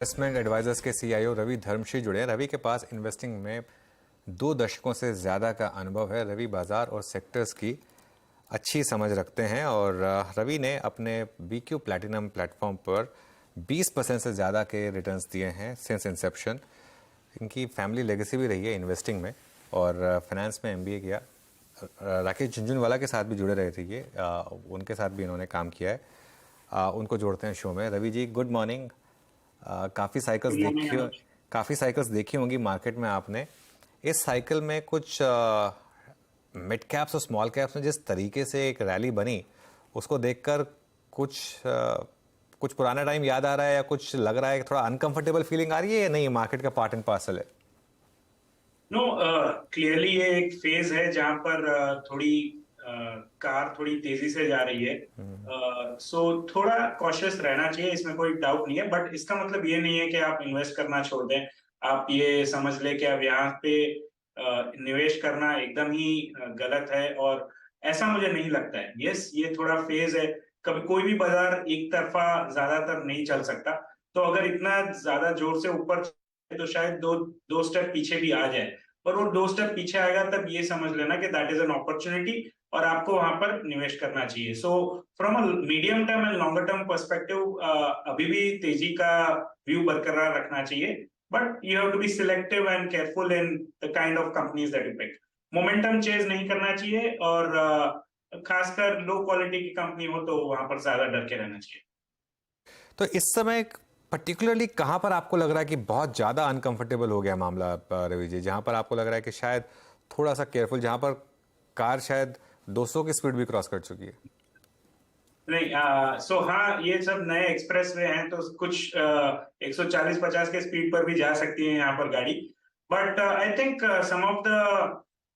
Investment advisers के CEO Ravi Dharmashri जुड़े हैं। रवि के पास इन्वेस्टिंग में 2 दशकों से ज़्यादा का अनुभव है। रवि बाजार और सेक्टर्स की अच्छी समझ रखते हैं और रवि ने अपने BQ प्लैटिनम प्लेटफॉर्म पर 20% से ज़्यादा के रिटर्न्स दिए हैं सिंस इंसेप्शन। इनकी फैमिली लेगेसी भी रही है इन्वेस्टिंग में और फाइनेंस में MBA किया। राकेश झुंझुनवाला के साथ भी जुड़े रहे थे ये, उनके साथ भी इन्होंने काम किया है। उनको जोड़ते हैं शो में। Ravi ji, good morning. काफ़ी साइकिल्स गुड मॉर्निंग देखी अनुज। काफ़ी साइकिल्स देखी होंगी मार्केट में आपने। इस साइकिल में कुछ मिड कैप्स और स्मॉल कैप्स में जिस तरीके से एक रैली बनी, उसको देखकर कुछ पुराना टाइम याद आ रहा है या कुछ लग रहा है कि थोड़ा अनकंफर्टेबल फीलिंग आ रही है या नहीं, मार्केट का पार्ट एंड पार्सल है? नो, क्लियरली ये एक फेज है जहां पर कार थोड़ी तेजी से जा रही है। सो थोड़ा कॉशियस रहना चाहिए, इसमें कोई डाउट नहीं है। बट इसका मतलब ये नहीं है कि आप इन्वेस्ट करना छोड़ दें। आप ये समझ लें कि अब यहाँ पे निवेश करना एकदम ही गलत है, और ऐसा मुझे नहीं लगता है। यस, ये थोड़ा फेज है। कभी कोई भी बाजार एक तरफा ज्यादातर नहीं चल सकता। तो अगर इतना ज्यादा जोर से ऊपर तो शायद दो दो स्टेप पीछे भी आ जाए। पर वो 2 स्टेप पीछे आएगा तब ये समझ लेना कि दैट इज एन अपॉर्चुनिटी, और आपको वहां पर निवेश करना चाहिए। So from a medium term and longer term perspective अभी भी तेजी का व्यू बरकरार रखना चाहिए। But you have to be selective and careful in the kind of companies that you pick. Momentum chase नहीं करना चाहिए, और खासकर लो क्वालिटी की कंपनी हो तो वहां पर ज्यादा डर के रहना चाहिए। तो इस समय पर्टिकुलरली कहाँ पर आपको लग रहा है कि बहुत ज़्यादा अनकंफर्टेबल हो गया मामला, रवि जी, जहाँ पर आपको लग रहा है कि शायद थोड़ा सा केयरफुल, जहाँ पर कार शायद 200 की स्पीड भी क्रॉस कर चुकी है? नहीं, सो हाँ, ये सब नए एक्सप्रेस वे हैं तो कुछ 140-50 के स्पीड पर भी जा सकती है यहाँ पर गाड़ी। But I think some of the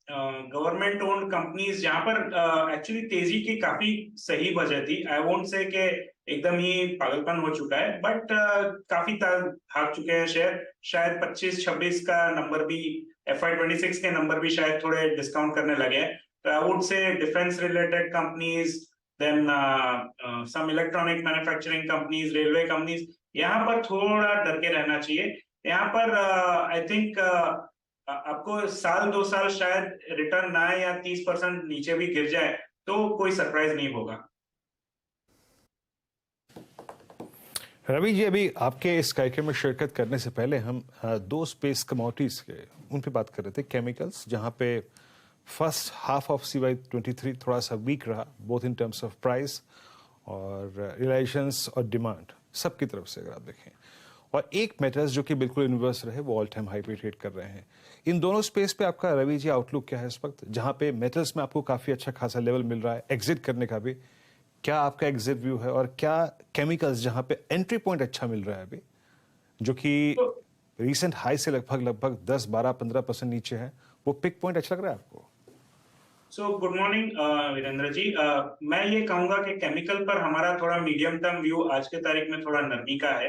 government owned companies जहाँ पर एक्चुअली तेजी की काफी सही वजह थी। आई वोंट से कि एकदम ही पागलपन हो चुका है, बट काफी भाग चुके हैं शेयर। शायद 25-26 का नंबर भी, FY 26 के नंबर भी शायद थोड़े डिस्काउंट करने लगे हैं। तो I would say defence related companies, then some electronic manufacturing companies, railway companies, यहाँ पर थोड़ा डर के रहना चाहिए। यहाँ पर आई थिंक आपको साल 2 साल शायद रिटर्न ना आए या 30% नीचे भी गिर जाए तो कोई सरप्राइज नहीं होगा। रवि जी, अभी आपके इस कार्यक्रम में शिरकत करने से पहले हम दो स्पेस कमोडिटीज के उन पे बात कर रहे थे। केमिकल्स, जहाँ पे फर्स्ट हाफ ऑफ CY 23 थोड़ा सा वीक रहा, both in terms of price और रिलेशंस और डिमांड सबकी तरफ से अगर आप देखें। और एक मेटल्स जो कि बिल्कुल इन्वर्स रहे, वो ऑल टाइम हाई पे ट्रेड कर रहे हैं। इन दोनों स्पेस पे आपका, रवि जी, आउटलुक क्या है इस वक्त, जहाँ पे मेटल्स में आपको काफ़ी अच्छा खासा लेवल मिल रहा है एग्जिट करने का भी? क्या आपका एग्जिट व्यू है? और क्या केमिकल्स जहाँ पे एंट्री पॉइंट अच्छा मिल रहा है अभी, जो कि तो रीसेंट हाई से लगभग 10-12-15% नीचे है, वो पिक पॉइंट अच्छा लग रहा है आपको? Good morning Virendra ji. मैं ये कहूंगा कि केमिकल पर हमारा थोड़ा मीडियम टर्म व्यू आज के तारीख में थोड़ा नरमी का है।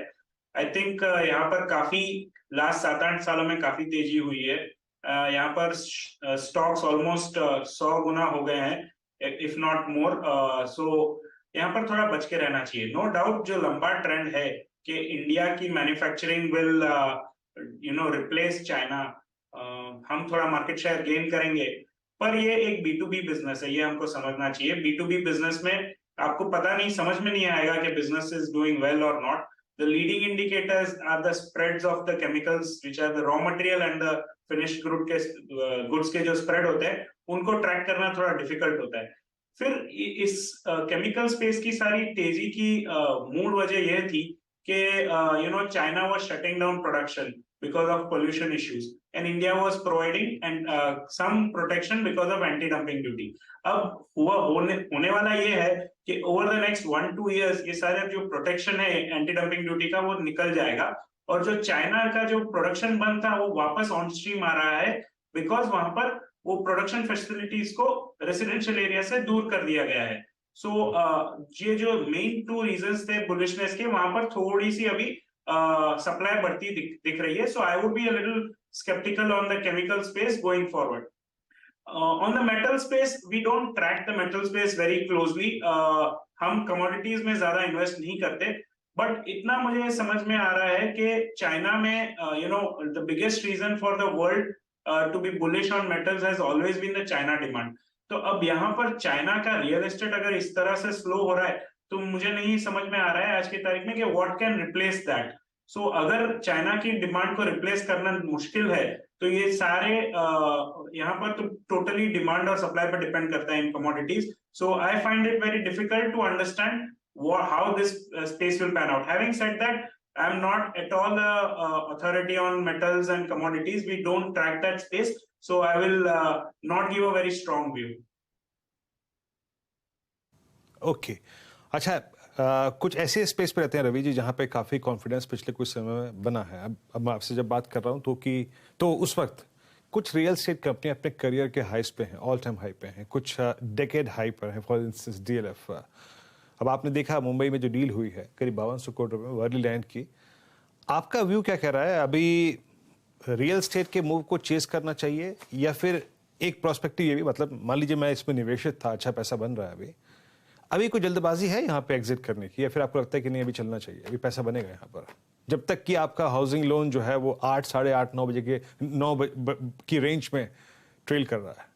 आई थिंक यहाँ पर काफी लास्ट 7-8 सालों में काफी तेजी हुई है। यहाँ पर स्टॉक्स ऑलमोस्ट 100 गुना हो गए हैं, इफ नॉट मोर। सो यहाँ पर थोड़ा बच के रहना चाहिए। नो डाउट जो लंबा ट्रेंड है कि इंडिया की मैन्युफैक्चरिंग विल रिप्लेस चाइना, हम थोड़ा मार्केट शेयर गेन करेंगे। पर ये एक B2B बिजनेस है, ये हमको समझना चाहिए। B2B बिजनेस में आपको पता नहीं, समझ में नहीं आएगा कि बिजनेस इज डूइंग वेल और not. The leading indicators are the spreads of the chemicals which are the raw material and the finished goods के जो स्प्रेड होते हैं उनको ट्रैक करना थोड़ा डिफिकल्ट होता है। फिर इस केमिकल स्पेस की सारी तेजी की मूल वजह यह थी कि China was shutting down production because of pollution issues, and India was providing and some protection because of anti-dumping duty. अब होने वाला ये है कि over the next 1-2 years ये सारे जो प्रोटेक्शन है एंटी डंपिंग ड्यूटी का वो निकल जाएगा, और जो चाइना का जो प्रोडक्शन बंद था वो वापस ऑन स्ट्रीम आ रहा है, बिकॉज वहां पर वो प्रोडक्शन फैसिलिटीज को रेसिडेंशियल एरिया से दूर कर दिया गया है। सो ये जो मेन 2 रीजंस थे बुलिशनेस के, वहां पर थोड़ी सी अभी सप्लाई बढ़ती दिख रही है। So I would be a little skeptical on the chemical space going forward. On the metal space, we don't track the metal space very closely. हम commodities में ज्यादा इन्वेस्ट नहीं करते, बट इतना मुझे समझ में आ रहा है कि चाइना में the biggest reason for the world to be bullish on metals has always been the China demand. तो अब यहाँ पर चाइना का रियल एस्टेट अगर इस तरह से स्लो हो रहा है तो मुझे नहीं समझ में आ रहा है आज की तारीख में कि व्हाट कैन रिप्लेस दैट। सो अगर चाइना की डिमांड को रिप्लेस करना मुश्किल है तो ये सारे यहाँ पर तो टोटली डिमांड और सप्लाई पर डिपेंड करता है in commodities. So I find it very difficult to understand how this space will pan out. Having said that, I'm not at all authority on metals and commodities. We don't track that space, so I will not give a very strong view. Okay अच्छा, कुछ ऐसे space पे रहते हैं रवि जी जहाँ पे काफ़ी confidence पिछले कुछ समय में बना है। अब मैं आपसे जब बात कर रहा हूँ तो उस वक्त कुछ रियल एस्टेट कंपनी अपने करियर के हाइस पे हैं, ऑल टाइम हाई पे हैं, कुछ डेकेड हाई पर हैं, फॉर इंस्टेंस DLF। अब आपने देखा मुंबई में जो डील हुई है करीब 5200 करोड़ रुपए में वर्ली लैंड की, आपका व्यू क्या कह रहा है? अभी रियल एस्टेट के मूव को चेस करना चाहिए या फिर एक प्रोस्पेक्टिव ये भी, मतलब मान लीजिए मैं इसमें निवेशित था, अच्छा पैसा बन रहा है, अभी कोई जल्दबाजी है यहाँ पे एग्जिट करने की, या फिर आपको लगता है कि नहीं अभी चलना चाहिए, अभी पैसा बनेगा यहाँ पर जब तक कि आपका हाउसिंग लोन जो है वो 8, साढ़े 8, 9 बजे के 9 की रेंज में ट्रेल कर रहा है?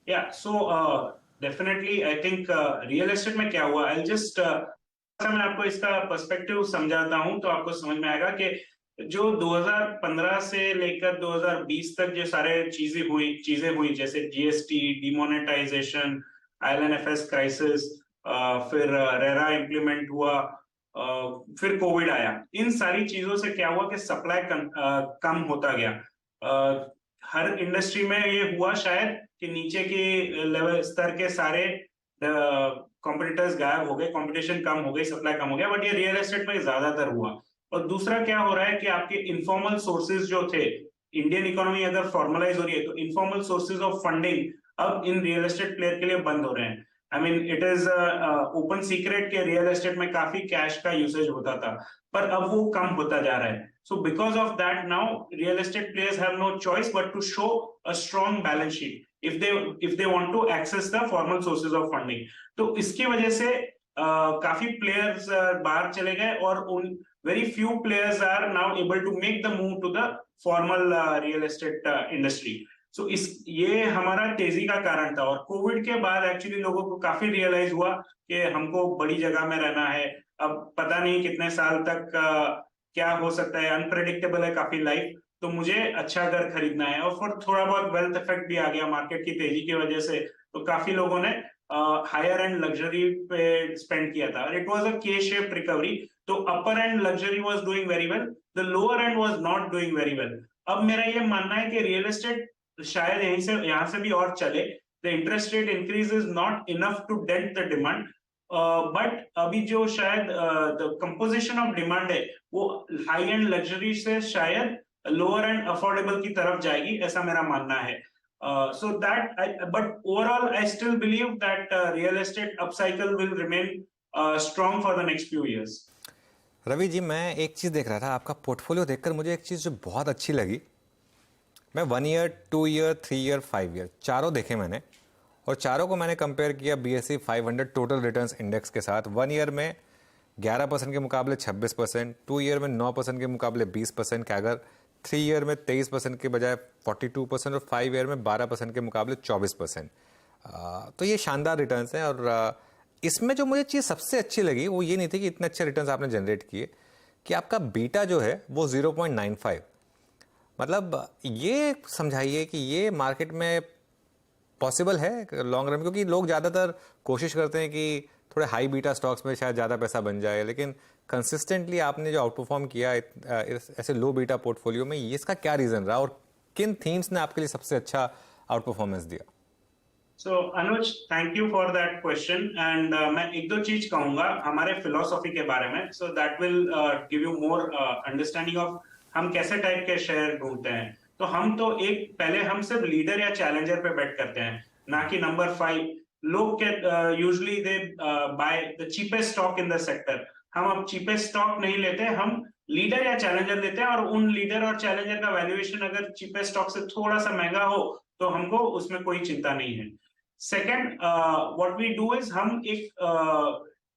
Yeah, so definitely I think real estate में क्या हुआ, I'll just मैं आपको इसका पर्सपेक्टिव समझाता हूं तो आपको समझ में आएगा कि जो 2015 से लेकर 2020 तक जो सारे चीजें हुई जैसे GST, डिमोनेटाइजेशन, IL&FS क्राइसिस, फिर रेरा इम्प्लीमेंट हुआ, फिर कोविड आया, इन सारी चीजों से क्या हुआ कि सप्लाई कम होता गया। हर इंडस्ट्री में ये हुआ शायद कि नीचे के लेवल स्तर के सारे कॉम्पिटिटर्स गायब हो गए, कंपटीशन कम हो गई, सप्लाई कम हो गया, बट ये रियल एस्टेट में ज्यादातर हुआ। और दूसरा क्या हो रहा है कि आपके इनफॉर्मल सोर्सेज जो थे, इंडियन इकोनॉमी अगर फॉर्मलाइज हो रही है तो इनफॉर्मल सोर्सेज ऑफ फंडिंग अब इन रियल एस्टेट प्लेयर के लिए बंद हो रहे हैं। I mean it is open secret के रियल एस्टेट में काफी कैश का यूसेज होता था, पर अब वो कम होता जा रहा है। So because of that, now real estate players have no choice but to show a strong balance sheet if they want to access the formal sources of funding. तो इसकी वजह से काफी players बाहर चले गए और very few players are now able to make the move to the formal real estate industry. So ये हमारा तेजी का कारण था। और कोविड के बाद एक्चुअली लोगों को काफी रियलाइज हुआ कि हमको बड़ी जगह में रहना है, अब पता नहीं कितने साल तक क्या हो सकता है, अनप्रेडिक्टेबल है काफी लाइफ, तो मुझे अच्छा घर खरीदना है। और फिर थोड़ा बहुत वेल्थ इफेक्ट भी आ गया मार्केट की तेजी की वजह से, तो काफी लोगों ने हायर एंड लग्जरी पे स्पेंड किया था और इट वाज अ के शेप रिकवरी। तो upper end luxury was doing very well, the lower end was not doing very well. अब मेरा ये मानना है कि रियल एस्टेट शायद यहाँ से भी और चले। The interest rate increase is not enough to dent the demand, but अभी जो शायद द कंपोजिशन ऑफ डिमांड है वो हाई एंड लग्जरी से शायद लोअर एंड अफोर्डेबल की तरफ जाएगी, ऐसा मेरा मानना है। So that but overall I still believe that real estate upcycle will remain strong for the next few years. Ravi ji, मैं एक चीज़ देख रहा था आपका पोर्टफोलियो देखकर, मुझे एक चीज़ जो बहुत अच्छी लगी, मैं 1 ईयर, 2 ईयर, 3 ईयर, 5 ईयर चारों देखे मैंने, और चारों को मैंने कंपेयर किया BSE 500 टोटल रिटर्न्स इंडेक्स के साथ। 1 ईयर में 11% के मुकाबले 26%, 2 ईयर में 9% के मुकाबले 20% कैगर, 3 ईयर में 23% के बजाय 42% और 5 ईयर में 12% के मुकाबले 24%। तो ये शानदार रिटर्न्स हैं। और इसमें जो मुझे चीज़ सबसे अच्छी लगी वो ये नहीं थी कि इतने अच्छे रिटर्न्स आपने जनरेट किए, कि आपका बीटा जो है वो 0.95, मतलब ये समझाइए कि ये मार्केट में पॉसिबल है लॉन्ग रन, क्योंकि लोग ज़्यादातर कोशिश करते हैं कि थोड़े हाई बीटा स्टॉक्स में शायद ज़्यादा पैसा बन जाए, लेकिन कंसिस्टेंटली आपने जो आउट परफॉर्म किया ऐसे लो बीटा पोर्टफोलियो में, ये इसका क्या रीज़न रहा और किन थीम्स ने आपके लिए सबसे अच्छा आउट परफॉर्मेंस दिया? So Anuj, thank you for that question, and मैं एक दो चीज कहूंगा हमारे फिलोसॉफी के बारे में, so that will give you more understanding of हम कैसे टाइप के शेयर ढूंढते हैं। तो हम तो पहले हम सिर्फ लीडर या चैलेंजर पे बेट करते हैं, ना कि नंबर 5। लोग usually they by the cheapest stock in the sector. हम अब चीपेस्ट स्टॉक नहीं लेते, हम लीडर या चैलेंजर लेते हैं, और उन लीडर और चैलेंजर का वैल्यूएशन अगर चीपेस्ट स्टॉक से थोड़ा सा महंगा हो तो हमको उसमें कोई चिंता नहीं है। Second, what we do is हम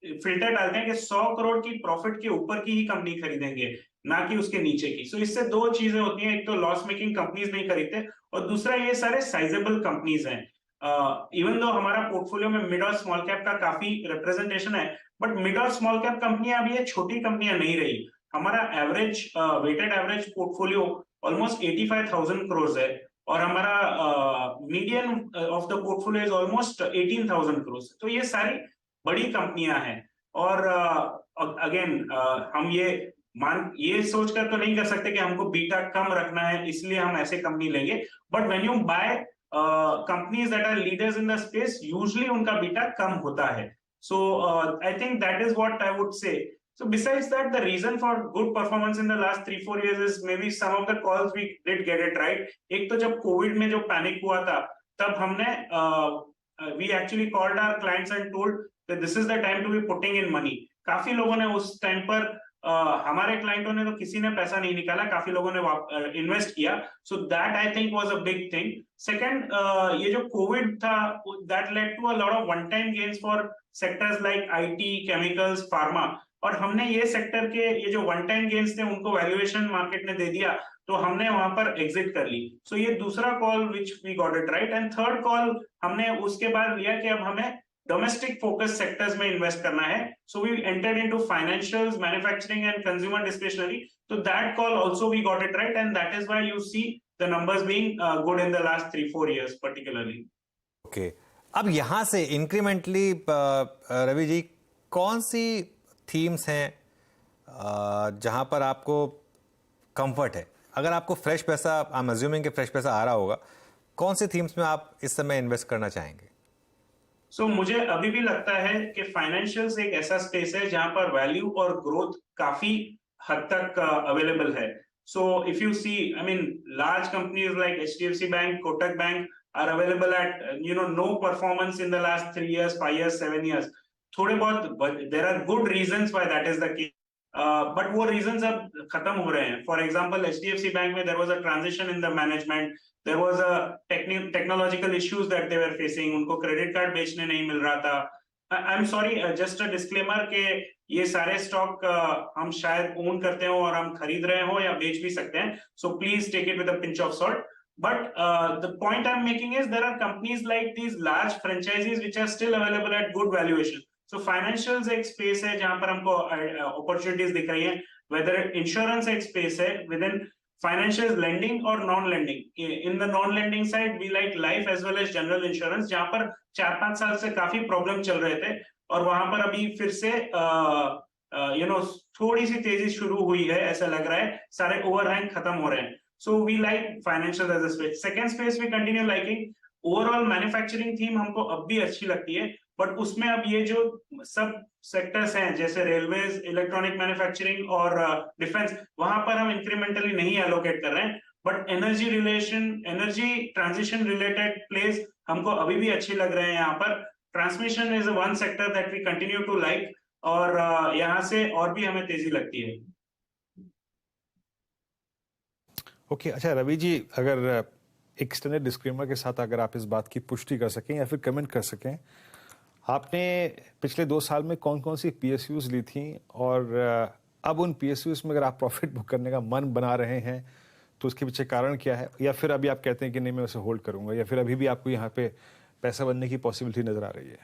फिल्टर डालते हैं कि 100 करोड़ की प्रॉफिट के ऊपर की ही कंपनी खरीदेंगे, ना कि उसके नीचे की। सो इससे दो चीजें होती हैं, एक तो लॉस मेकिंग कंपनीज नहीं खरीदते, और दूसरा ये सारे साइजेबल कंपनीज हैं। इवन दो हमारा पोर्टफोलियो में मिड और स्मॉल कैप का काफी रिप्रेजेंटेशन है, बट मिड और स्मॉल कैप कंपनियां अभी ये छोटी कंपनियां नहीं रही। हमारा average weighted average portfolio almost 85,000 crore है, और हमारा median of the portfolio is almost 18,000 crore. तो ये सारी बड़ी कंपनियां हैं। और अगेन हम ये सोचकर तो नहीं कर सकते कि हमको बीटा कम रखना है इसलिए हम ऐसे कंपनी लेंगे, but when you buy companies that are leaders in the space, usually उनका बीटा कम होता है। So I think that is what I would say. So besides that, the reason for good performance in the last 3-4 years is maybe some of the calls we did get it right. एक तो जब Covid में जो panic हुआ था, तब हमने we actually called our clients and told that this is the time to be putting in money. काफी लोगों ने उस टाइम पर हमारे क्लाइंटों ने तो किसी ने पैसा नहीं निकाला, काफी लोगों ने इन्वेस्ट किया. So that I think was a big thing. Second, ये जो कोविड था, that led to a lot of one time gains for sectors like IT, chemicals, pharma. और हमने ये सेक्टर के ये जो वन टाइम गेन्स थे उनको वैल्यूएशन मार्केट ने दे दिया, तो हमने वहां पर एग्जिट कर ली. सो ये दूसरा call which we got it right. And third call हमने उसके बाद लिया कि अब हमें डोमेस्टिक फोकस सेक्टर्स में इन्वेस्ट करना है. So we entered into financials, manufacturing and consumer discretionary. तो that call also we got it right, and that is why you see the numbers being good in the last 3-4 years particularly. Okay, अब यहां से incrementally Ravi ji, कौन सी themes हैं जहां पर आपको comfort है? अगर आपको फ्रेश पैसा, आई एम अज्यूमिंग कि फ्रेश पैसा आ रहा होगा, कौन सी थीम्स में आप इस समय इन्वेस्ट करना चाहेंगे? सो मुझे अभी भी लगता है कि फाइनेंशियल्स एक ऐसा स्पेस है जहां पर वैल्यू और ग्रोथ काफी हद तक अवेलेबल है. So if you see, I mean, large companies like HDFC bank, Kotak bank are available at no performance in the last 3 years, 5 years, 7 years. थोड़े बहुत there are good reasons why that is the case, but वो reasons अब खत्म हो रहे हैं. For example, HDFC bank में there was a transition in the management, there was a technological issues that they were facing, उनको credit card बेचने नहीं मिल रहा था. I am sorry, just a disclaimer के ये सारे स्टॉक हम शायद ओन करते हो और हम खरीद रहे हो या बेच भी सकते हैं, so please take it with a pinch of salt. But the point I'm making is there are companies like these large franchises which are still available at good valuation. So financials एक space है जहां पर हमको opportunities दिख रही हैं. Whether insurance एक space है within financials, lending or non-lending. In the non-lending side, we like life as well as general insurance, जहां पर 4-5 साल से काफी प्रॉब्लम चल रहे थे, और वहां पर अभी फिर से थोड़ी सी तेजी शुरू हुई है, ऐसा लग रहा है. सारे ओवरहैंग खत्म हो रहे हैं. So we like financial as a space. Second space we continue liking. Overall manufacturing theme हमको अब भी अच्छी लगती है, बट उसमें अब ये जो सब सेक्टर्स हैं जैसे रेलवेज, इलेक्ट्रॉनिक मैन्युफैक्चरिंग और डिफेंस, वहां पर हम इंक्रीमेंटली नहीं एलोकेट कर रहे हैं. But energy transition related place हमको अभी भी अच्छी लग रहे हैं. यहाँ पर transmission is one sector that we continue to like, और यहाँ से और भी हमें तेजी लगती है. ओके, अच्छा रवि जी, अगर एक स्टैंडर्ड डिस्क्लेमर के साथ अगर आप इस बात की पुष्टि कर सकें या फिर कमेंट कर सकें, आपने पिछले 2 साल में कौन कौन सी PSUs ली थी, और अब उन PSUs में अगर आप प्रॉफिट बुक करने का मन बना रहे हैं तो उसके पीछे कारण क्या है, या फिर अभी आप कहते हैं कि नहीं मैं उसे होल्ड करूंगा, या फिर अभी भी आपको यहाँ पे पैसा बनने की पॉसिबिलिटी नजर आ रही है?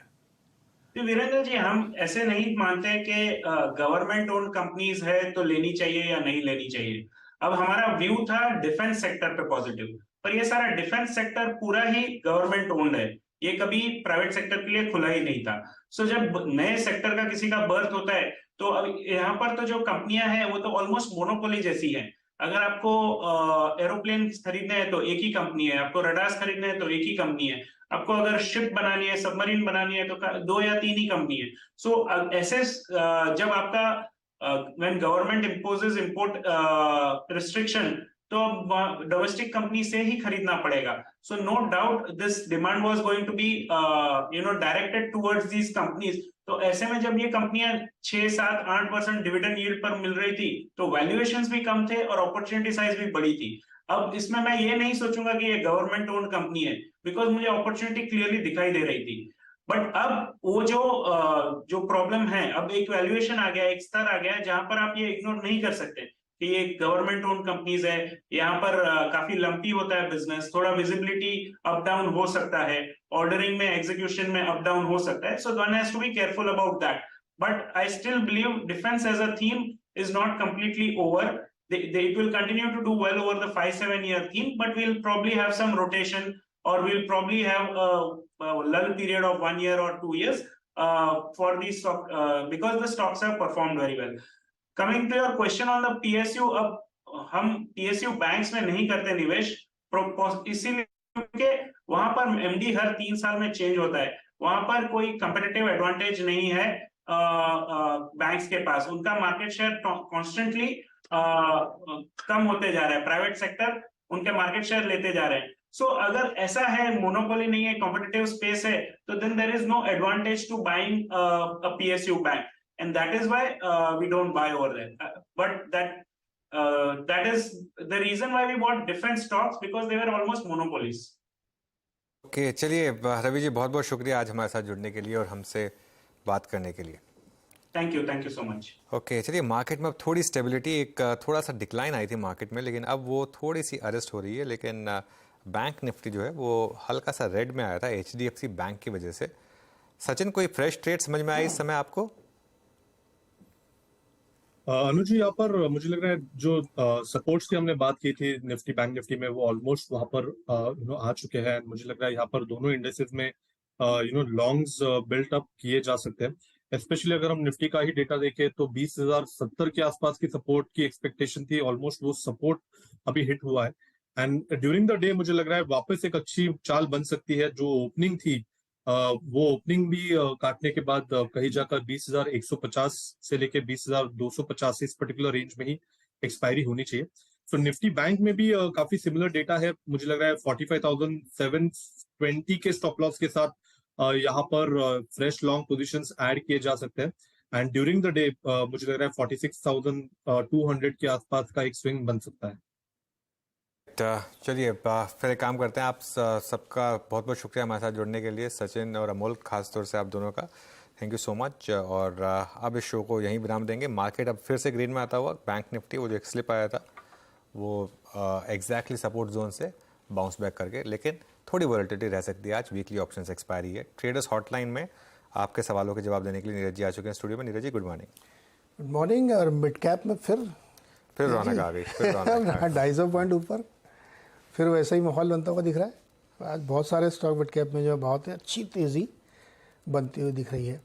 वीरेंद्र जी, हम ऐसे नहीं मानते कि गवर्नमेंट ओन्ड कंपनीज है तो लेनी चाहिए या नहीं लेनी चाहिए. अब हमारा व्यू था डिफेंस सेक्टर पे पॉजिटिव, पर ये सारा डिफेंस सेक्टर पूरा ही गवर्नमेंट ओन्ड है, ये कभी प्राइवेट सेक्टर के लिए खुला ही नहीं था. सो जब नए सेक्टर का किसी का बर्थ होता है, तो अब यहाँ पर तो जो कंपनियां हैं वो तो ऑलमोस्ट मोनोपोली जैसी हैं. अगर आपको एरोप्लेन खरीदने हैं तो एक ही कंपनी है, आपको रडार्स खरीदने हैं तो एक ही कंपनी है, आपको अगर शिप बनानी है, सबमरीन बनानी है तो 2 या 3 ही कंपनी है. सो ऐसे जब आपका when government imposes import restriction, तो डोमेस्टिक कंपनी से ही खरीदना पड़ेगा. So no doubt this demand was going to be directed towards these companies. तो ऐसे में जब ये कंपनियां 6-7-8% डिविडेंड यील्ड पर मिल रही थी, तो वैल्यूएशंस भी कम थे और अपॉर्चुनिटी साइज भी बड़ी थी. अब इसमें मैं ये नहीं सोचूंगा कि ये गवर्नमेंट ओन्ड कंपनी है, बिकॉज मुझे अपॉर्चुनिटी क्लियरली दिखाई दे रही थी. बट अब वो जो प्रॉब्लम है, अब एक वैल्यूएशन आ गया, एक स्तर आ गया है जहां पर आप ये इग्नोर नहीं कर सकते कि ये गवर्नमेंट ओन कंपनीज है, यहाँ पर काफी लंपी होता है बिजनेस, थोड़ा विजिबिलिटी अप डाउन हो सकता है, ऑर्डरिंग में, एग्जीक्यूशन में अप डाउन हो सकता है, so one has to be careful about that. But I still believe defence as a theme is not completely over. It will continue to do well over the 5-7 year theme, but we'll probably have some rotation, or we'll probably have a lull period of 1 year or 2 years for these stock, because the stocks have performed very well. Coming to your question on the PSU, अब हम PSU banks में नहीं करते निवेश, इसीलिए क्योंकि वहां पर MD हर 3 साल में चेंज होता है, वहां पर कोई कंपेटिटिव एडवांटेज नहीं है बैंक्स के पास, उनका मार्केट शेयर कॉन्स्टेंटली कम होते जा रहा है, प्राइवेट सेक्टर उनके मार्केट शेयर लेते जा रहे हैं. सो अगर ऐसा है, मोनोपोली नहीं है, कॉम्पिटिटिव स्पेस है, तो then there is no advantage to buying a PSU bank, and that is why we don't buy over there. But that is the reason why we bought different stocks, because they were almost monopolies. Okay चलिए रवि जी, बहुत बहुत शुक्रिया आज हमारे साथ जुड़ने के लिए और हमसे बात करने के लिए. Thank you so much. Okay चलिए, मार्केट में अब थोड़ी स्टेबिलिटी, एक थोड़ा सा डिक्लाइन आई थी मार्केट में, लेकिन अब वो थोड़ी सी अरेस्ट हो रही है. लेकिन बैंक निफ्टी जो है वो हल्का सा रेड में आया था HDFC बैंक की वजह से. सचिन, कोई फ्रेश ट्रेड समझ में आई इस समय आपको? अनुज जी, यहाँ पर मुझे लग रहा है जो सपोर्ट्स की हमने बात की थी निफ्टी, बैंक निफ्टी में, वो ऑलमोस्ट वहां पर आ चुके हैं. मुझे लग रहा है यहाँ पर दोनों इंडेक्सेस में लॉन्ग्स बिल्ट अप किए जा सकते हैं. स्पेशली अगर हम निफ्टी का ही डेटा देखें तो 20,070 के आसपास की सपोर्ट की एक्सपेक्टेशन थी, ऑलमोस्ट वो सपोर्ट अभी हिट हुआ है. एंड ड्यूरिंग द डे मुझे लग रहा है वापस एक अच्छी चाल बन सकती है. जो ओपनिंग थी वो ओपनिंग भी काटने के बाद कहीं जाकर 20,150 से लेके 20,250 इस पर्टिकुलर रेंज में ही एक्सपायरी होनी चाहिए. सो निफ्टी बैंक में भी काफी सिमिलर डेटा है. मुझे लग रहा है 45,720 के स्टॉप लॉस के साथ यहाँ पर फ्रेश लॉन्ग पोजीशंस ऐड किए जा सकते हैं. एंड ड्यूरिंग द डे मुझे लग रहा है 46,200 के आसपास का एक स्विंग बन सकता है. चलिए फिर एक काम करते हैं. आप सबका बहुत बहुत शुक्रिया हमारे साथ जुड़ने के लिए, सचिन और अमोल, खास तौर से आप दोनों का थैंक यू सो मच. और अब इस शो को यहीं विराम देंगे. मार्केट अब फिर से ग्रीन में आता हुआ. बैंक निफ्टी वो जो एक स्लिप आया था वो एग्जैक्टली सपोर्ट जोन से बाउंस बैक करके, लेकिन थोड़ी वॉलेटिलिटी रह सकती है. आज वीकली ऑप्शंस एक्सपायरी है. ट्रेडर्स हॉटलाइन में आपके सवालों के जवाब देने के लिए नीरज जी आ चुके हैं स्टूडियो में. Neeraj ji, good morning. Good morning. और मिड कैप में फिर रौनक आ गई, फिर रौनक 250 पॉइंट ऊपर, फिर वैसा ही माहौल बनता हुआ दिख रहा है. आज बहुत सारे स्टॉक मिड कैप में जो बहुत अच्छी तेज़ी बनती हुई दिख रही है.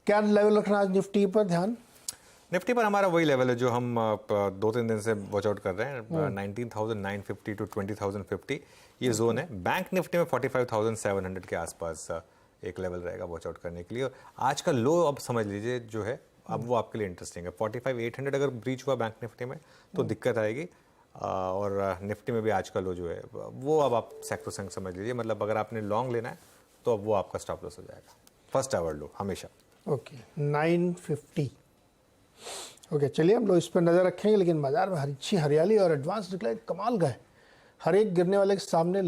क्या लेवल रखना आज निफ्टी पर ध्यान? निफ्टी पर हमारा वही लेवल है जो हम 2-3 दिन से वॉच आउट कर रहे हैं. 19,950 टू 20,050 ये जोन है. बैंक निफ्टी में 45,700 के आसपास एक लेवल रहेगा वॉच आउट करने के लिए. और आज का लो अब समझ लीजिए जो है, अब वो आपके लिए इंटरेस्टिंग है. 45,800 अगर ब्रीच हुआ बैंक निफ्टी में तो दिक्कत आएगी. और निफ्टी में भी आज का लो जो है वो अब आप सैक्रोसैंक्ट समझ लीजिए. मतलब अगर आपने लॉन्ग लेना है तो अब वो आपका स्टॉप लॉस हो जाएगा. फर्स्ट आवर लो हमेशा. ओके 950. ओके चलिए हम लोग इस पर नज़र रखेंगे. लेकिन बाजार में अच्छी हरियाली और एडवांस डिक्लाइन कमाल का है. हर एक गिरने वाले के सामने